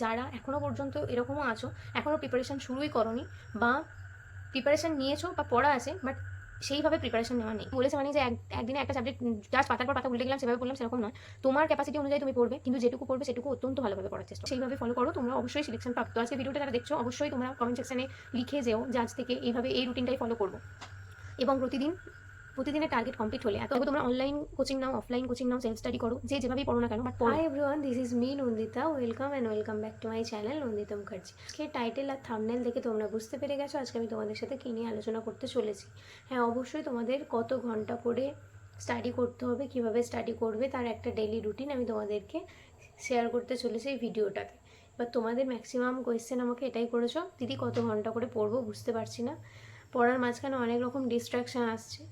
যারা এখনও পর্যন্ত এরকমও আছো, এখনও প্রিপারেশান শুরুই করোনি, বা প্রিপারেশান নিয়েছো বা পড়া আছে বাট সেইভাবে প্রিপারেশান নেওয়া নেই। বলেছে মানে যে একদিনে একটা সাবজেক্ট জাস্ট পাতার পর পাতা উল্টে গেলাম, সেভাবে পড়লাম, সেরকম নয়। তোমার ক্যাপাসিটি অনুযায়ী তুমি পড়বে, কিন্তু যেটুকু পড়বে সেটুকু অত্যন্ত ভালোভাবে পড়ার চেষ্টা সেইভাবে ফলো করো, তোমরা অবশ্যই সিলেকশন পাবে। তো আজকে ভিডিওটা যারা দেখছো অবশ্যই তোমরা কমেন্ট সেকশনে লিখে যেও যে আজ থেকে এইভাবে এই রুটিনটাই ফলো করবো, এবং প্রতিদিনের টার্গেট কমপ্লিট হলে এত তোমরা অনলাইন কোচিং নাও, অফলাইন কোচিং নাও, সেলফ স্টাডি করো, যেভাবেই পড়ো না কেন but hi everyone, this is me Nandita. Welcome back to my channel Nandita Mukherjee. আজকে টাইটেল আর থাম্বনেল দেখে তোমরা বুঝতে পেরে গেছো আজকে আমি তোমাদের সাথে কী নিয়ে আলোচনা করতে চলেছি। হ্যাঁ, অবশ্যই তোমাদের কত ঘন্টা করে স্টাডি করতে হবে, কিভাবে স্টাডি করবে তার একটা ডেইলি রুটিন আমি তোমাদেরকে শেয়ার করতে চলেছি এই ভিডিওটাতে। এবার তোমাদের ম্যাক্সিমাম কোয়েশ্চেন আমাকে এটাই করেছো, দিদি কত ঘন্টা করে পড়বো, বুঝতে পারছি না, পড়ার মাঝখানে অনেক রকম ডিস্ট্রাকশান আসছে,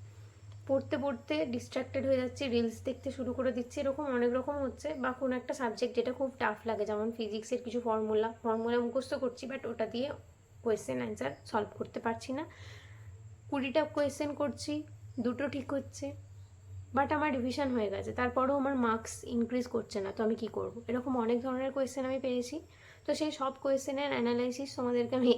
পড়তে পড়তে ডিস্ট্রাক্টেড হয়ে যাচ্ছি, রিলস দেখতে শুরু করে দিচ্ছি, এরকম অনেক রকম হচ্ছে। বা কোনো একটা সাবজেক্ট যেটা খুব টাফ লাগে, যেমন ফিজিক্সের কিছু ফর্মুলা মুখস্থ করছি, বাট ওটা দিয়ে কোয়েশ্চেন অ্যান্সার সলভ করতে পারছি না। 20টা কোয়েশ্চেন করছি, 2টো ঠিক হচ্ছে, বাট আমার রিভিশন হয়ে গেছে, তারপরেও আমার মার্কস ইনক্রিজ করছে না, তো আমি কী করব? এরকম অনেক ধরনের কোয়েশ্চেন আমি পেয়েছি। তো সেই সব কোয়েশ্চেনের অ্যানালাইসিস তোমাদেরকে আমি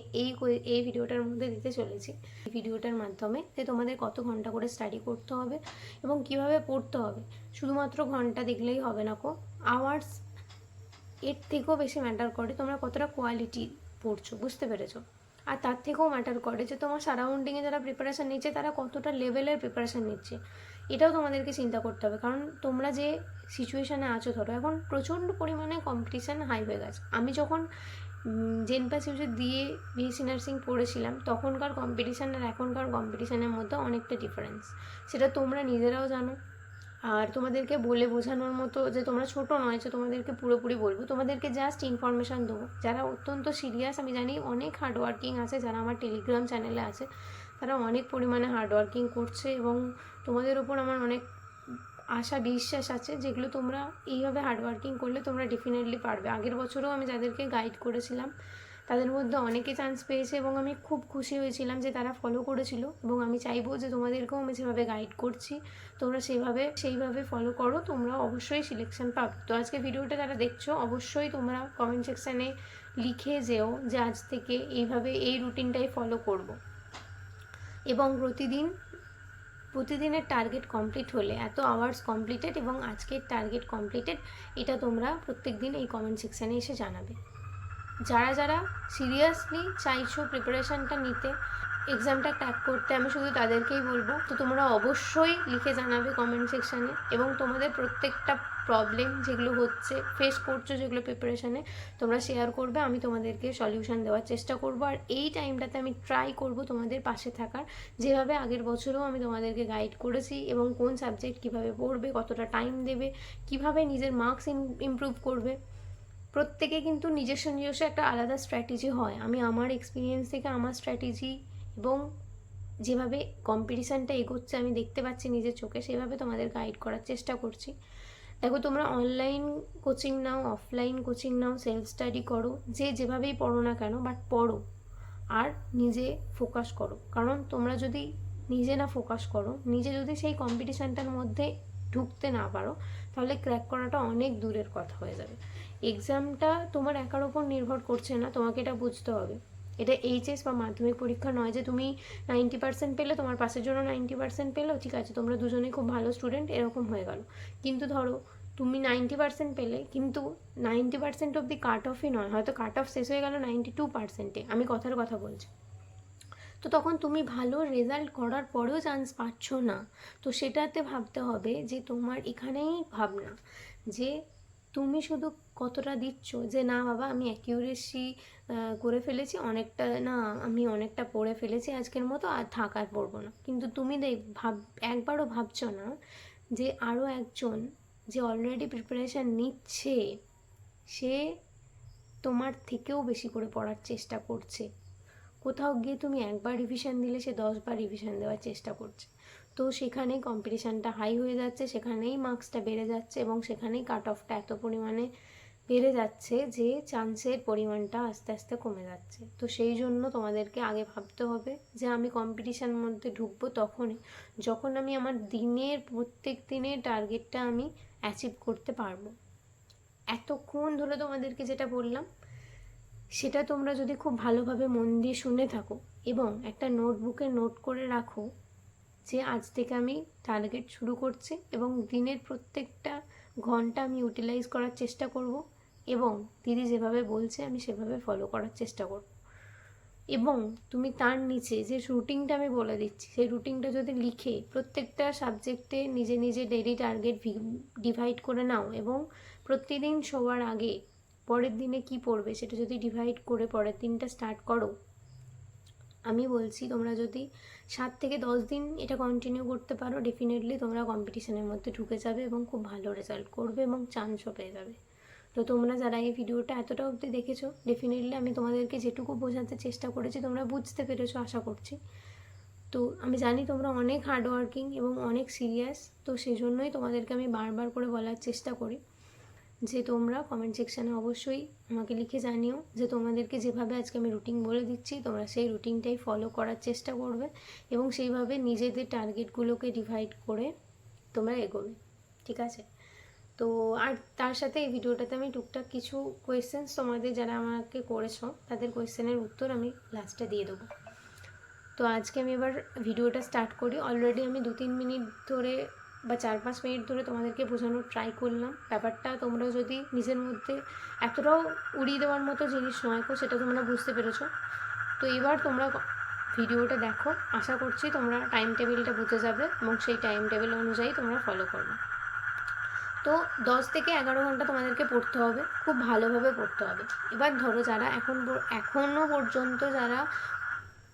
এই ভিডিওটার মধ্যে দিতে চলেছি। এই ভিডিওটার মাধ্যমে যে তোমাদের কত ঘন্টা করে স্টাডি করতে হবে এবং কিভাবে পড়তে হবে। শুধুমাত্র ঘন্টা দেখলেই হবে না, আওয়ার্স এর থেকেও বেশি ম্যাটার করে তোমরা কতটা কোয়ালিটি পড়ছো, বুঝতে পেরেছো? আর তার থেকেও ম্যাটার করে যে তোমার সারাউন্ডিংয়ে যারা প্রিপারেশান নিচ্ছে তারা কতটা লেভেলের প্রিপারেশান নিচ্ছে, এটাও তোমাদেরকে চিন্তা করতে হবে। কারণ তোমরা যে সিচুয়েশানে আছো, ধরো এখন প্রচণ্ড পরিমাণে কম্পিটিশান হাই হয়ে গেছে। আমি যখন জেনপাস ইউজে দিয়ে বিএসসি নার্সিং পড়েছিলাম, তখনকার কম্পিটিশান আর এখনকার কম্পিটিশানের মধ্যে অনেকটা ডিফারেন্স, সেটা তোমরা নিজেরাও জানো। আর তোমাদেরকে বলে বোঝানোর মতো যে তোমরা ছোটো নয় যে তোমাদেরকে পুরোপুরি বলবো, তোমাদেরকে জাস্ট ইনফরমেশান দেবো। যারা অত্যন্ত সিরিয়াস, আমি জানি অনেক হার্ডওয়ার্কিং আছে, যারা আমার টেলিগ্রাম চ্যানেলে আছে তারা অনেক পরিমাণে হার্ডওয়ার্কিং করছে, এবং তোমাদের ওপর আমার অনেক আশা বিশ্বাস আছে, যেগুলো তোমরা এইভাবে হার্ডওয়ার্কিং করলে তোমরা ডেফিনেটলি পারবে। আগের বছরও আমি যাদেরকে গাইড করেছিলাম তাদের মধ্যে অনেকে চান্স পেয়েছে, এবং আমি খুব খুশি হয়েছিলাম যে তারা ফলো করেছিল, এবং আমি চাইবো যে তোমাদেরকেও আমি যেভাবে গাইড করছি তোমরা সেইভাবে ফলো করো, তোমরা অবশ্যই সিলেকশন পাবে। তো আজকে ভিডিওটা যারা দেখছো অবশ্যই তোমরা কমেন্ট সেকশানে লিখে যেও যে আজ থেকে এইভাবে এই রুটিনটাই ফলো করব, এবং প্রতিদিনের টার্গেট কমপ্লিট হলে এত আওয়ার্স কমপ্লিটেড এবং আজকের টার্গেট কমপ্লিটেড, এটা তোমরা প্রত্যেক দিন এই কমেন্ট সেকশানে এসে জানাবে। যারা যারা সিরিয়াসলি চাইছো প্রিপারেশানটা নিতে, এক্সামটা ক্র্যাক করতে, আমি শুধু তাদেরকেই বলবো, তো তোমরা অবশ্যই লিখে জানাবে কমেন্ট সেকশানে, এবং তোমাদের প্রত্যেকটা প্রবলেম যেগুলো হচ্ছে, ফেস করছো যেগুলো প্রিপারেশানে, তোমরা শেয়ার করবে, আমি তোমাদেরকে সলিউশন দেওয়ার চেষ্টা করব। আর এই টাইমটাতে আমি ট্রাই করব তোমাদের পাশে থাকার, যেভাবে আগের বছরও আমি তোমাদেরকে গাইড করেছি, এবং কোন সাবজেক্ট কীভাবে পড়বে, কতটা টাইম দেবে, কিভাবে নিজের মার্কস ইমপ্রুভ করবে। প্রত্যেকে কিন্তু নিজস্ব একটা আলাদা স্ট্র্যাটেজি হয়। আমি আমার এক্সপিরিয়েন্স থেকে আমার স্ট্র্যাটেজি এবং যেভাবে কম্পিটিশানটা এগোচ্ছে আমি দেখতে পাচ্ছি নিজের চোখে, সেভাবে তোমাদের গাইড করার চেষ্টা করছি। দেখো, তোমরা অনলাইন কোচিং নাও, অফলাইন কোচিং নাও, সেলফ স্টাডি করো, যেভাবেই পড়ো না কেন, বাট পড়ো আর নিজে ফোকাস করো। কারণ তোমরা যদি নিজে না ফোকাস করো, নিজে যদি সেই কম্পিটিশানটার মধ্যে ঢুকতে না পারো, তাহলে ক্র্যাক করাটা অনেক দূরের কথা হয়ে যাবে। এক্সামটা তোমার একার ওপর নির্ভর করছে না, তোমাকে এটা বুঝতে হবে। এটা এইচএস বা মাধ্যমিক পরীক্ষা নয় যে তুমি 90% পেলে তোমার পাশের জন্য 90% পেলেও ঠিক আছে, তোমরা দুজনেই খুব ভালো স্টুডেন্ট, এরকম হয়ে গেল। কিন্তু ধরো তুমি 90% পেলে, কিন্তু 90% অবধি কাট অফই নয়, হয়তো কাট অফ শেষ হয়ে গেল 92%-এ, আমি কথার কথা বলছি। তো তখন তুমি ভালো রেজাল্ট করার পরেও চান্স পাচ্ছ না, তো সেটাতে ভাবতে হবে যে তোমার এখানেই ভাবনা যে তুমি শুধু কতটা দিচ্ছ, যে না বাবা আমি অ্যাকিউরেসি করে ফেলেছি অনেকটা, না আমি অনেকটা পড়ে ফেলেছি আজকের মতো, আর থাক আর পড়বো না। কিন্তু তুমি একবারও ভাবছো না যে আরও একজন যে অলরেডি প্রিপারেশান নিচ্ছে, সে তোমার থেকেও বেশি করে পড়ার চেষ্টা করছে। কোথাও গিয়ে তুমি একবার রিভিশন দিলে সে 10বার রিভিশন দেওয়ার চেষ্টা করছে, তো সেখানেই কম্পিটিশানটা হাই হয়ে যাচ্ছে, সেখানেই মার্কসটা বেড়ে যাচ্ছে, এবং সেখানেই কাট অফটা এত পরিমাণে বেড়ে যাচ্ছে যে চান্সের পরিমাণটা আস্তে আস্তে কমে যাচ্ছে। তো সেই জন্য তোমাদেরকে আগে ভাবতে হবে যে আমি কম্পিটিশানের মধ্যে ঢুকবো তখনই যখন আমি আমার প্রত্যেক দিনের টার্গেটটা আমি অ্যাচিভ করতে পারবো। এতক্ষণ ধরে তোমাদেরকে যেটা বললাম সেটা তোমরা যদি খুব ভালোভাবে মন দিয়ে শুনে থাকো এবং একটা নোটবুকে নোট করে রাখো যে আজ থেকে আমি টার্গেট শুরু করছি এবং দিনের প্রত্যেকটা ঘন্টা আমি ইউটিলাইজ করার চেষ্টা করব এবং দিদি যেভাবে বলছে আমি সেভাবে ফলো করার চেষ্টা করব। এবং তুমি তার নিচে যে রুটিনটা আমি বলে দিচ্ছি সেই রুটিনটা যদি লিখে প্রত্যেকটা সাবজেক্টে নিজে নিজে ডেইলি টার্গেট ডিভাইড করে নাও এবং প্রতিদিন শোয়ার আগে পরের দিনে কি পড়বে সেটা যদি ডিভাইড করে পরের দিনটা স্টার্ট করো, আমি বলছি তোমরা যদি 7 থেকে 10 দিন এটা কন্টিনিউ করতে পারো, ডেফিনেটলি তোমরা কম্পিটিশনের মধ্যে ঢুকে যাবে এবং খুব ভালো রেজাল্ট করবে এবং চান্সও পেয়ে যাবে। তো তোমরা যারা এই ভিডিওটা এতটা অবধি দেখেছো, ডেফিনেটলি আমি তোমাদেরকে যেটুকু বোঝাতে চেষ্টা করেছি তোমরা বুঝতে পেরেছো আশা করছি। তো আমি জানি তোমরা অনেক হার্ডওয়ার্কিং এবং অনেক সিরিয়াস, তো সেই জন্যই তোমাদেরকে আমি বারবার করে বলার চেষ্টা করি যে তোমরা কমেন্ট সেকশানে অবশ্যই আমাকে লিখে জানিও যে তোমাদেরকে যেভাবে আজকে আমি রুটিন বলে দিচ্ছি তোমরা সেই রুটিনটাই ফলো করার চেষ্টা করবে এবং সেইভাবে নিজেদের টার্গেটগুলোকে ডিভাইড করে তোমরা এগোবে, ঠিক আছে? তো আর তার সাথে এই ভিডিওটাতে আমি টুকটাক কিছু কোয়েশ্চেন্স তোমাদের যারা আমাকে করেছো তাদের কোয়েশ্চেনের উত্তর আমি লাস্টে দিয়ে দেবো। তো আজকে আমি এবার ভিডিওটা স্টার্ট করি। অলরেডি আমি 2-3 মিনিট ধরে বা 4-5 মিনিট ধরে তোমাদেরকে বোঝানোর ট্রাই করলাম। ব্যাপারটা তোমরা যদি নিজের মধ্যে এতটাও উড়িয়ে দেওয়ার মতো জিনিস নয় তো সেটা তোমরা বুঝতে পেরেছো। তো এবার তোমরা ভিডিওটা দেখো, আশা করছি তোমরা টাইম টেবিলটা বুঝে যাবে এবং সেই টাইম টেবিল অনুযায়ী তোমরা ফলো করবে। তো 10 থেকে 11 ঘন্টা তোমাদেরকে পড়তে হবে, খুব ভালোভাবে পড়তে হবে। এবার ধরো যারা এখনও পর্যন্ত যারা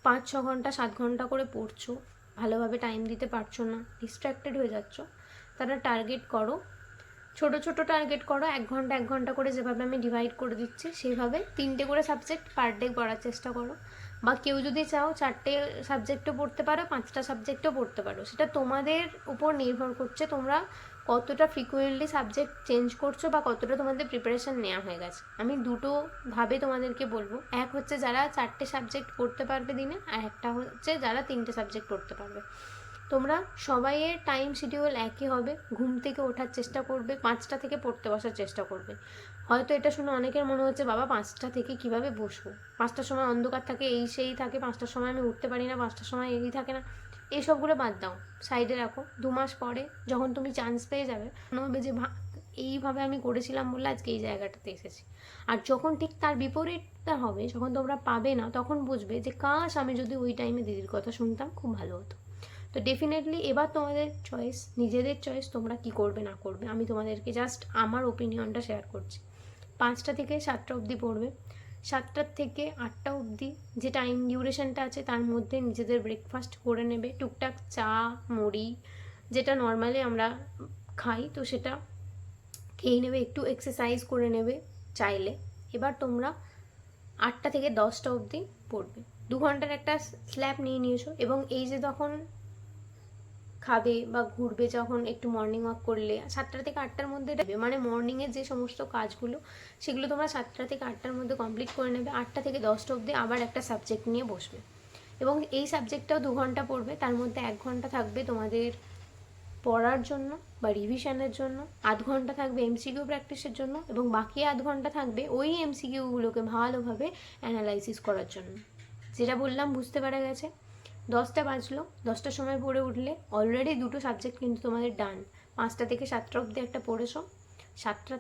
5-6 ঘন্টা 7 ঘন্টা করে পড়ছো, ভালোভাবে টাইম দিতে পারছো না, ডিস্ট্র্যাক্টেড হয়ে যাচ্ছ, তারা টার্গেট করো, ছোট ছোট টার্গেট করো। 1 ঘন্টা 1 ঘন্টা করে যেভাবে আমি ডিভাইড করে দিচ্ছি সেইভাবে 3টে করে সাবজেক্ট পার ডে পড়ার চেষ্টা করো। বা কেউ যদি চাও 4টে সাবজেক্টও পড়তে পারো, 5টা সাবজেক্টও পড়তে পারো, সেটা তোমাদের উপর নির্ভর করছে তোমরা কতটা ফ্রিকুয়েন্টলি সাবজেক্ট চেঞ্জ করছো বা কতটা তোমাদের প্রিপারেশান নেওয়া হয়ে গেছে। আমি দুটো ভাবে তোমাদেরকে বলবো, এক হচ্ছে যারা 4টে সাবজেক্ট পড়তে পারবে দিনে, আর একটা হচ্ছে যারা 3টে সাবজেক্ট পড়তে পারবে। তোমরা সবাইয়ের টাইম শিডিউল একই হবে, ঘুম থেকে ওঠার চেষ্টা করবে, 5টা থেকে পড়তে বসার চেষ্টা করবে। হয়তো এটা শুনে অনেকের মনে হচ্ছে বাবা 5টা থেকে কিভাবে বসবো, 5টার সময় অন্ধকার থাকে, এই সেই থাকে, 5টার সময় আমি উঠতে পারি না, 5টার সময় এই থাকে না, এইসবগুলো বাদ দাও, সাইডে রাখো। 2 মাস পরে যখন তুমি চান্স পেয়ে যাবে মনে হবে যে এইভাবে আমি করেছিলাম বলে আজকে এই জায়গাটাতে এসেছি। আর যখন ঠিক তার বিপরীতটা হবে, যখন তোমরা পাবে না, তখন বুঝবে যে কাশ আমি যদি ওই টাইমে দিদির কথা শুনতাম খুব ভালো হতো। তো ডেফিনেটলি এবার তোমাদের চয়েস, নিজেদের চয়েস, তোমরা কি করবে না করবে। আমি তোমাদেরকে জাস্ট আমার ওপিনিয়নটা শেয়ার করছি। 5টা থেকে 7টা অবধি পড়বে, 7টার থেকে 8টা অবধি যে টাইম ডিউরেশনটা আছে তার মধ্যে নিজেদের ব্রেকফাস্ট করে নেবে, টুকটাক চা মুড়ি যেটা নর্মালি আমরা খাই তো সেটা খেয়ে নেবে, একটু এক্সারসাইজ করে নেবে চাইলে। এবার তোমরা 8টা থেকে 10টা অবধি পড়বে, 2 ঘন্টার একটা স্ল্যাব নিয়ে নিয়েছো এবং এই যে তখন খাবে বা ঘুরবে, যখন একটু মর্নিং ওয়াক করলে 7টা থেকে 8টার মধ্যে মানে মর্নিংয়ের যে সমস্ত কাজগুলো সেগুলো তোমরা 7টা থেকে 8টার মধ্যে কমপ্লিট করে নেবে। 8টা থেকে 10টা অবধি আবার একটা সাবজেক্ট নিয়ে বসবে এবং এই সাবজেক্টটাও 2 ঘন্টা পড়বে, তার মধ্যে 1 ঘন্টা থাকবে তোমাদের পড়ার জন্য বা রিভিশনের জন্য, 1/2 ঘন্টা থাকবে এমসিকিউ প্র্যাকটিসের জন্য এবং বাকি 1/2 ঘন্টা থাকবে ওই এমসিকিউগুলোকে ভালোভাবে অ্যানালাইসিস করার জন্য। যেটা বললাম বুঝতে পারা গেছে? 10টা বাজলো, 10টার সময় পড়ে উঠলে অলরেডি 2টো সাবজেক্ট কিন্তু তোমাদের ডান। 5টা থেকে 7টা অবধি একটা পড়েছো, 7টা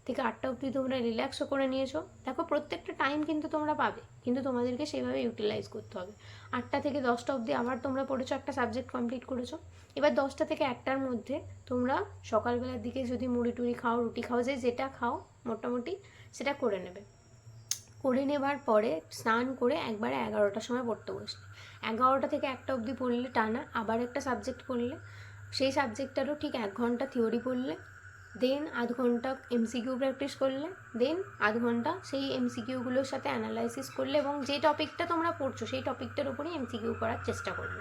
থেকে 8টা অবধি তোমরা রিল্যাক্সও করে নিয়েছো। দেখো প্রত্যেকটা টাইম কিন্তু তোমরা পাবে, কিন্তু তোমাদেরকে সেইভাবে ইউটিলাইজ করতে হবে। 8টা থেকে 10টা অবধি আবার তোমরা পড়েছো, একটা সাবজেক্ট কমপ্লিট করেছো। এবার 10টা থেকে 1টার মধ্যে তোমরা সকালবেলার দিকে যদি মুড়ি টুড়ি খাও, রুটি খাও, যেটা খাও মোটামুটি সেটা করে নেবে। করে নেবার পরে স্নান করে একবারে 11টার সময় পড়তে বসলে, 11টা থেকে 1টা অবধি পড়লে টানা, আবার একটা সাবজেক্ট পড়লে, সেই সাবজেক্টটারও ঠিক 1 ঘন্টা থিওরি পড়লে, দেন 1/2 ঘন্টা এমসিকিউ প্র্যাকটিস করলে, দেন 1/2 ঘন্টা সেই এমসিকিউগুলোর সাথে অ্যানালাইসিস করলে এবং যে টপিকটা তোমরা পড়ছো সেই টপিকটার উপরেই এমসিকিউ করার চেষ্টা করবে।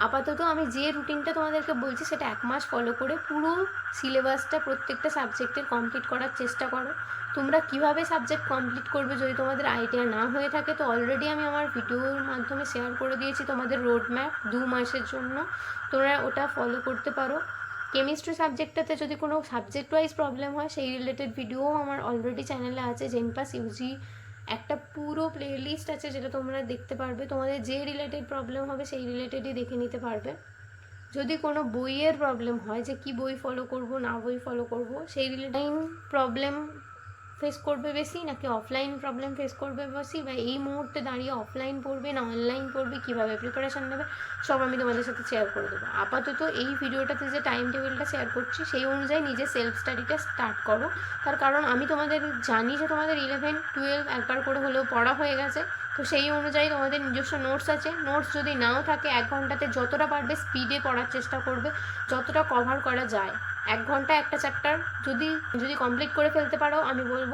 আপাতত আমি যে রুটিনটা তোমাদেরকে বলছি সেটা 1 মাস ফলো করে পুরো সিলেবাসটা প্রত্যেকটা সাবজেক্টের কমপ্লিট করার চেষ্টা করো। তোমরা কিভাবে সাবজেক্ট কমপ্লিট করবে যদি তোমাদের আইডিয়া না হয়ে থাকে তো অলরেডি আমি আমার ভিডিওর মাধ্যমে শেয়ার করে দিয়েছি তোমাদের রোড ম্যাপ 2 মাসের জন্য, তোমরা ওটা ফলো করতে পারো। কেমিস্ট্রি সাবজেক্টটাতে যদি কোনো সাবজেক্ট ওয়াইজ প্রবলেম হয় সেই রিলেটেড ভিডিও আমার অলরেডি চ্যানেলে আছে, জেনপাস ইউজি একটা পুরো প্লেলিস্ট আছে যেটা তোমরা দেখতে পারবে, তোমাদের যে রিলেটেড প্রবলেম হবে সেই রিলেটেডই দেখে নিতে পারবে। যদি কোনো বইয়ের প্রবলেম হয় যে কি বই ফলো করব না বই ফলো করব, সেই রিলেটেড প্রবলেম ফেস করবে বেশি নাকি অফলাইন প্রবলেম ফেস করবে বেশি, বা এই মুহূর্তে দাঁড়িয়ে অফলাইন পড়বে না অনলাইন পড়বে, কীভাবে প্রিপারেশান নেবে, সব আমি তোমাদের সাথে শেয়ার করে দেবো। আপাতত এই ভিডিওটাতে যে টাইম টেবিলটা শেয়ার করছি সেই অনুযায়ী নিজের সেলফ স্টাডিটা স্টার্ট করো। তার কারণ আমি তোমাদের জানি যে তোমাদের 11-12 একবার করে হলেও পড়া হয়ে গেছে, তো সেই অনুযায়ী তোমাদের নিজস্ব নোটস আছে। নোটস যদি নাও থাকে 1 ঘন্টাতে যতটা পারবে স্পিডে পড়ার চেষ্টা করবে, যতটা কভার করা যায়। 1 ঘন্টা একটা চ্যাপ্টার যদি কমপ্লিট করে ফেলতে পারো, আমি বলবো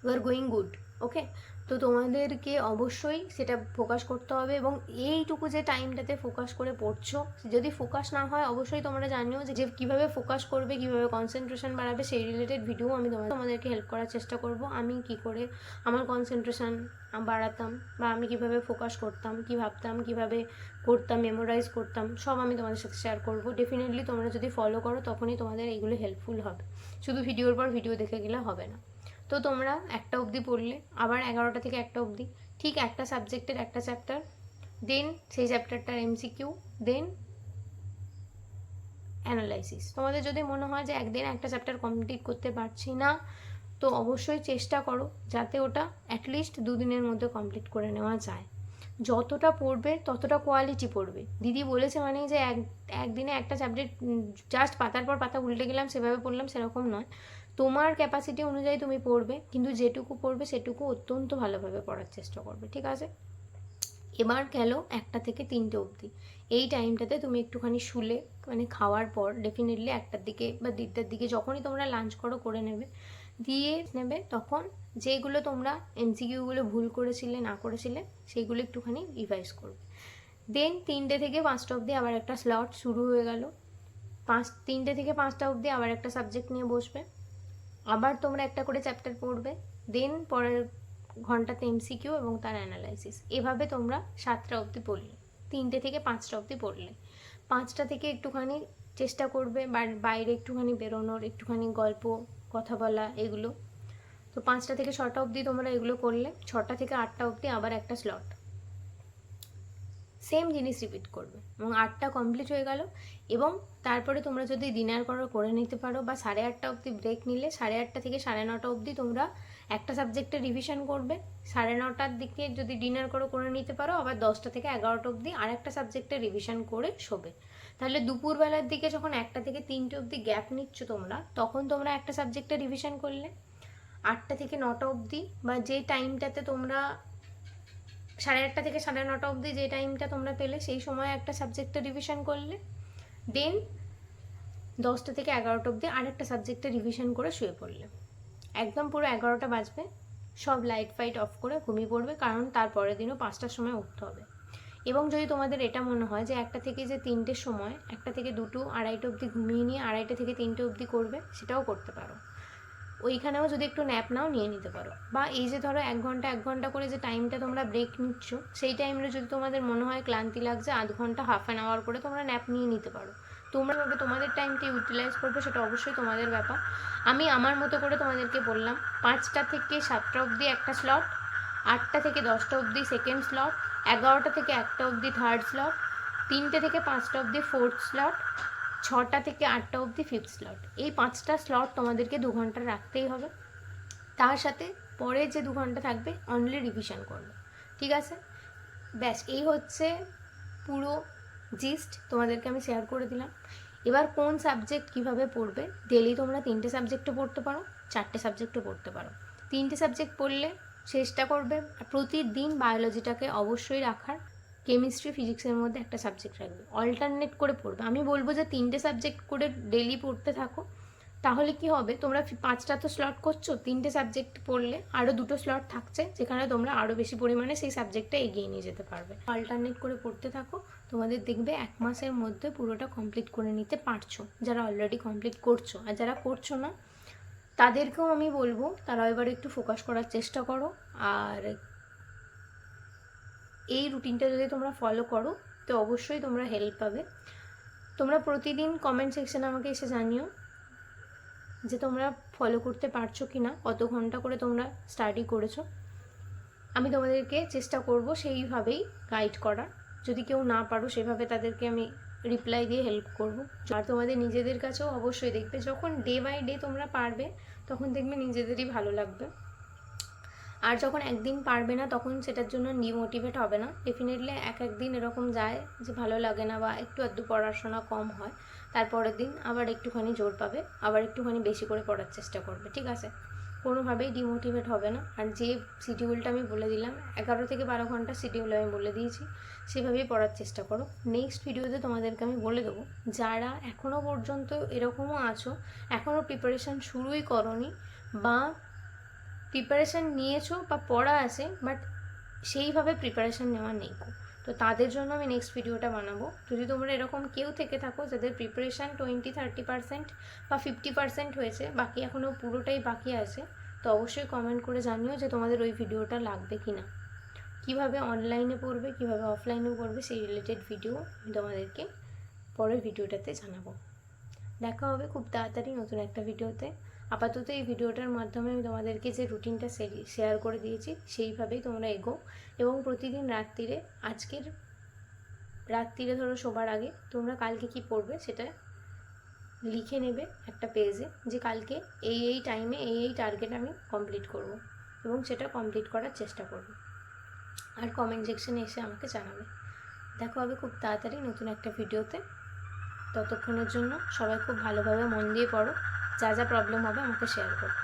ইউ আর গোয়িং গুড। ওকে, তো তোমাদেরকে অবশ্যই সেটা ফোকাস করতে হবে, এবং এইটুকু যে টাইমটাতে ফোকাস করে পড়ছো, যদি ফোকাস না হয় অবশ্যই তোমরা জানিও যে কীভাবে ফোকাস করবে, কীভাবে কনসেন্ট্রেশন বাড়াবে, সেই রিলেটেড ভিডিও আমি তোমাদেরকে হেল্প করার চেষ্টা করব। আমি কি করে আমার কনসেন্ট্রেশন বাড়াতাম, বা আমি কিভাবে ফোকাস করতাম, কি ভাবতাম, কিভাবে করতাম, মেমোরাইজ করতাম, সব আমি তোমাদের সাথে শেয়ার করব। ডেফিনেটলি তোমরা যদি ফলো করো তখনই তোমাদের এইগুলো হেল্পফুল হবে, শুধু ভিডিওর পর ভিডিও দেখে গেলে হবে না। তো তোমরা 1টা অবধি পড়লে, আবার 11টা থেকে 1টা অবধি ঠিক একটা সাবজেক্টের একটা চ্যাপ্টার, দেন সেই চ্যাপ্টারটার MCQ, দেন অ্যানালাইসিস। তোমাদের যদি মনে হয় যে একদিন একটা চ্যাপ্টার কমপ্লিট করতে পারছি না, তো অবশ্যই চেষ্টা করো যাতে ওটা অ্যাটলিস্ট 2 দিনের মধ্যে কমপ্লিট করে নেওয়া যায়। যতটা পড়বে ততটা কোয়ালিটি পড়বে। দিদি বলেছে মানে যে একদিনে একটা সাবজেক্ট জাস্ট পাতার পর পাতা উল্টে গেলাম সেভাবে পড়লাম, সেরকম নয়। তোমার ক্যাপাসিটি অনুযায়ী তুমি পড়বে, কিন্তু যেটুকু পড়বে সেটুকু অত্যন্ত ভালোভাবে পড়ার চেষ্টা করবে, ঠিক আছে? এবার গেল 1টা থেকে 3টে অবধি। এই টাইমটাতে তুমি একটুখানি শুলে, মানে খাওয়ার পর ডেফিনেটলি 1টার দিকে বা 1টার দিকে যখনই তোমরা লাঞ্চ করে নেবে, তখন যেগুলো তোমরা MCQগুলো ভুল করেছিলে না করেছিলে সেইগুলো একটুখানি রিভাইজ করবে। দেন 3টে থেকে 5টা অবধি আবার একটা স্লট শুরু হয়ে গেল। 3টে থেকে 5টা অবধি আবার একটা সাবজেক্ট নিয়ে বসবে, আবার তোমরা একটা করে চ্যাপ্টার পড়বে, দেন পরের ঘন্টাতে MCQ এবং তার অ্যানালাইসিস। এভাবে তোমরা 7টা অবধি পড়লে, 3টে থেকে 5টা অবধি পড়লে। 5টা থেকে একটুখানি চেষ্টা করবে বাইরে একটুখানি বেরোনোর, একটুখানি গল্প কথা বলা এগুলো। তো 5টা থেকে 6টা অবধি তোমরা এগুলো করলে, 6টা থেকে 8টা অবধি আবার একটা স্লট, সেম জিনিস রিপিট করবে, এবং 8টা কমপ্লিট হয়ে গেল। এবং তারপরে তোমরা যদি ডিনার করে নিতে পারো, বা 8:30 অবধি ব্রেক নিলে 8:30 থেকে 9:30 অবধি তোমরা একটা সাবজেক্টে রিভিশন করবে। 9:30টার দিকে যদি ডিনার করে নিতে পারো, আবার 10টা থেকে 11টা অবধি আর একটা সাবজেক্টে রিভিশন করে শোবে। তাহলে দুপুরবেলার দিকে যখন 1টা থেকে 3টে অবধি গ্যাপ নিচ্ছ তোমরা, তখন তোমরা একটা সাবজেক্টে রিভিশন করলে। 8টা থেকে 9টা অবধি, বা যে টাইমটাতে তোমরা 8:30 থেকে 9:30 অবধি যে টাইমটা তোমরা পেলে সেই সময় একটা সাবজেক্টে রিভিশন করলে। দেন 10টা থেকে 11টা অবধি আরেকটা সাবজেক্টে রিভিশন করে শুয়ে পড়লে। একদম পুরো 11টা বাজবে, সব লাইট ফাইট অফ করে ঘুমিয়ে পড়বে, কারণ তারপরের দিনও 5টার সময় উঠতে হবে। এবং যদি তোমাদের এটা মনে হয় যে 1টা থেকে যে 3টের সময়, 1টা থেকে 2টো 2:30 অবধি ঘুমিয়ে নিয়ে 2:30 থেকে 3টে অবধি করবে, সেটাও করতে পারো। ওইখানেও যদি একটু ন্যাপ নাও নিয়ে নিতে পারো, বা এই যে ধরো 1 ঘন্টা করে যে টাইমটা তোমরা ব্রেক নিচ্ছ, সেই টাইমে যদি তোমাদের মনে হয় ক্লান্তি লাগছে, আধ ঘন্টা হাফ অ্যান আওয়ার করে তোমরা ন্যাপ নিয়ে নিতে পারো। তোমরা তোমাদের টাইমকে ইউটিলাইজ করবে, সেটা অবশ্যই তোমাদের ব্যাপার। আমি আমার মতো করে তোমাদেরকে বললাম। 5টা থেকে 7টা অবধি একটা স্লট, 8টা থেকে 10টা অবধি সেকেন্ড স্লট, 11টা থেকে 1টা অবধি থার্ড স্লট, 3টে থেকে 5টা অবধি ফোর্থ স্লট, 6টা থেকে 8টা অবধি ফিফথ স্লট। এই 5টা স্লট তোমাদেরকে 2 ঘন্টা রাখতেই হবে। তার সাথে পরে যে 2 ঘন্টা থাকবে অনলি রিভিশন করবে, ঠিক আছে? ব্যাস, এই হচ্ছে পুরো জিস্ট, তোমাদেরকে আমি শেয়ার করে দিলাম। এবার কোন সাবজেক্ট কীভাবে পড়বে, ডেলি তোমরা 3টে সাবজেক্টও পড়তে পারো, 4টে সাবজেক্টও পড়তে পারো। 3টে সাবজেক্ট পড়লে চেষ্টা করবে প্রতিদিন বায়োলজিটাকে অবশ্যই রাখার, কেমিস্ট্রি ফিজিক্সের মধ্যে একটা সাবজেক্ট রাখবে, অল্টারনেট করে পড়বে। আমি বলবো যে 3টে সাবজেক্ট করে ডেলি পড়তে থাকো, তাহলে কি হবে, তোমরা 5টা তো স্লট করছো, 3টে সাবজেক্ট পড়লে আরও 2টো স্লট থাকছে, যেখানে তোমরা আরও বেশি পরিমাণে সেই সাবজেক্টটা এগিয়ে নিয়ে যেতে পারবে। অল্টারনেট করে পড়তে থাকো, তোমাদের দেখবে 1 মাসের মধ্যে পুরোটা কমপ্লিট করে নিতে পারছো, যারা অলরেডি কমপ্লিট করছো। আর যারা করছো না তাদেরকেও আমি বলবো তারা এবার একটু ফোকাস করার চেষ্টা করো। আর এই রুটিনটা যদি তোমরা ফলো করো তো অবশ্যই তোমরা হেল্প পাবে। তোমরা প্রতিদিন কমেন্ট সেকশানে আমাকে এসে জানিও যে তোমরা ফলো করতে পারছো কি না, কত ঘন্টা করে তোমরা স্টাডি করেছো। আমি তোমাদেরকে চেষ্টা করব সেইভাবেই গাইড করার। যদি কেউ না পারো সেভাবে তাদেরকে আমি রিপ্লাই দিয়ে হেল্প করব। আর তোমাদের নিজেদের কাছেও অবশ্যই দেখবে যখন ডে বাই ডে তোমরা পারবে তখন দেখবে নিজেদেরই ভালো লাগবে। আর যখন একদিন পারবে না তখন সেটার জন্য ডিমোটিভেট হবে না। ডেফিনেটলি একদিন এরকম যায় যে ভালো লাগে না বা একটু আধটু পড়াশোনা কম হয়, তারপরের দিন আবার একটুখানি জোর পাবে, আবার একটুখানি বেশি করে পড়ার চেষ্টা করবে, ঠিক আছে? কোনোভাবেই ডিমোটিভেট হবে না। আর যে শিডিউলটা আমি বলে দিলাম 11 থেকে 12 ঘন্টা শিডিউল আমি বলে দিয়েছি, সেভাবেই পড়ার চেষ্টা করো। নেক্সট ভিডিওতে তোমাদেরকে আমি বলে দেবো যারা এখনও পর্যন্ত এরকমও আছো, এখনও প্রিপারেশান শুরুই করোনি বা প্রিপারেশান নিয়েছো বা পড়া আছে বাট সেইভাবে প্রিপারেশান নেওয়া নেই, তো তাদের জন্য আমি নেক্সট ভিডিওটা বানাবো। যদি তোমরা এরকম কেউ থেকে থাকো যাদের প্রিপারেশান 20-30% বা 50% হয়েছে, বাকি এখনও পুরোটাই বাকি আছে, তো অবশ্যই কমেন্ট করে জানিও যে তোমাদের ওই ভিডিওটা লাগবে কি না। কীভাবে অনলাইনে পড়বে, কীভাবে অফলাইনে পড়বে, সেই রিলেটেড ভিডিও আমি তোমাদেরকে পরের ভিডিওটাতে জানাবো। দেখা হবে খুব তাড়াতাড়ি নতুন একটা ভিডিওতে। আপাতত এই ভিডিওটার মাধ্যমে আমি তোমাদেরকে যে রুটিনটা শেয়ার করে দিয়েছি সেইভাবেই তোমরা এগো, এবং প্রতিদিন রাত্রিরে, আজকের রাত্রিরে ধরো শোবার আগে তোমরা কালকে কি পড়বে সেটা লিখে নেবে একটা পেজে, যে কালকে এই টাইমে এই টার্গেট আমি কমপ্লিট করব, এবং সেটা কমপ্লিট করার চেষ্টা করব। আর কমেন্ট সেকশনে এসে আমাকে জানাবে। দেখা হবে খুব তাড়াতাড়ি নতুন একটা ভিডিওতে। ততক্ষণের জন্য সবাই খুব ভালোভাবে মন দিয়ে পড়ো, যা যা প্রবলেম হবে আমাকে শেয়ার করো।